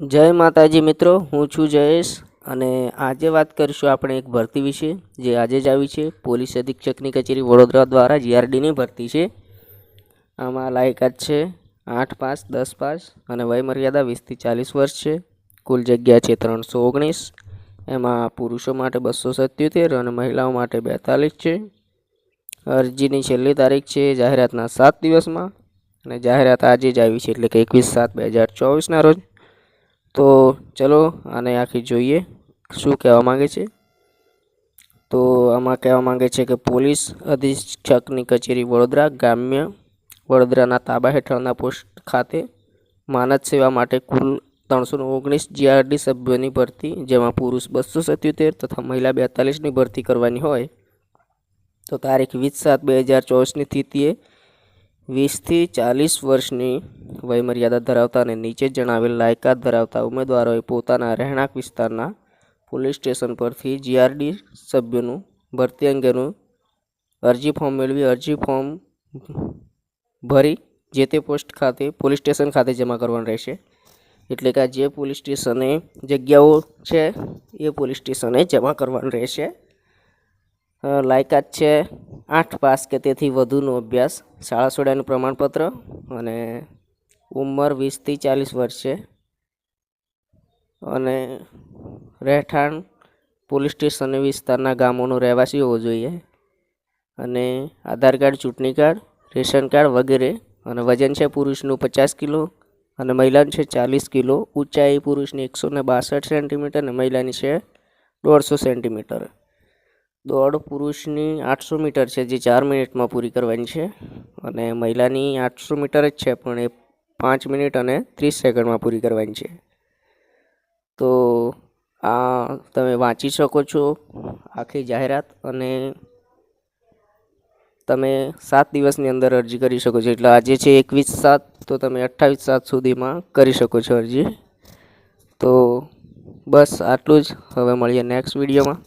જય માતાજી મિત્રો, હું છું જયેશ અને આજે વાત કરીશું આપણે એક ભરતી વિશે જે આજે જ આવી છે. પોલીસ અધિક્ષકની કચેરી વડોદરા દ્વારા જીઆરડીની ભરતી છે. આમાં લાયકાત છે 8 પાસ 10 પાસ અને વયમર્યાદા 20 થી 40 વર્ષ છે. કુલ જગ્યા છે 319. એમાં પુરુષો માટે 277 અને મહિલાઓ માટે 42 છે. અરજીની છેલ્લી તારીખ છે જાહેરાતના 7 દિવસમાં અને જાહેરાત આજે જ આવી છે એટલે કે 21/7/2024ના રોજ. તો ચલો આને આખી જોઈએ શું કહેવા માંગે છે. તો આમાં કહેવા માંગે છે કે પોલીસ અધિક્ષકની કચેરી વડોદરા ગ્રામ્ય વડોદરાના તાબા હેઠળના પોસ્ટ ખાતે માનદ સેવા માટે કુલ 319 જીઆરડી સભ્યોની ભરતી, જેમાં પુરુષ 277 તથા મહિલા 42ની ભરતી કરવાની હોય. તો તારીખ 20/7/2024ની તિથિએ 20 થી 40 વર્ષની વયમર્યાદા ધરાવતા અને નીચે જણાવેલ લાયકાત ધરાવતા ઉમેદવારોએ પોતાના રહેણાંક વિસ્તારના પોલીસ સ્ટેશન પરથી જીઆરડી સભ્યોનું ભરતી અંગેનું અરજી ફોર્મ મેળવી અરજી ફોર્મ ભરી જે તે પોસ્ટ ખાતે પોલીસ સ્ટેશન ખાતે જમા કરવાનું રહેશે. એટલે કે જે પોલીસ સ્ટેશને જગ્યાઓ છે એ પોલીસ સ્ટેશને જમા કરવાનું રહેશે. લાયકાત છે 8 પાસ કે તેથી વધુનો અભ્યાસ, શાળા સોડાનું પ્રમાણપત્ર અને ઉંમર 20 થી 40 વર્ષ છે. અને રહેઠાણ પોલીસ સ્ટેશન વિસ્તારના ગામોનો રહેવાસી હોવો જોઈએ અને આધાર કાર્ડ, ચૂંટણી કાર્ડ, રેશન કાર્ડ વગેરે. અને વજન છે પુરુષનું 50 કિલો અને મહિલાનું છે 40 કિલો. ઊંચાઈ પુરુષની 162 સેન્ટીમીટર અને મહિલાની છે 150 સેન્ટીમીટર. દોડ પુરુષની 800 મીટર છે જે 4 મિનિટમાં પૂરી કરવાની છે અને મહિલાની 800 મીટર જ છે પણ એ 5 મિનિટ અને 30 સેકન્ડમાં પૂરી કરવાની છે. તો આ તમે વાંચી શકો છો આખી જાહેરાત અને તમે 7 દિવસની અંદર અરજી કરી શકો છો. એટલે આજે છે 21/7, તો તમે 28/7 સુધીમાં કરી શકો છો અરજી. તો બસ આટલું જ. હવે મળીએ નેક્સ્ટ વિડીયોમાં.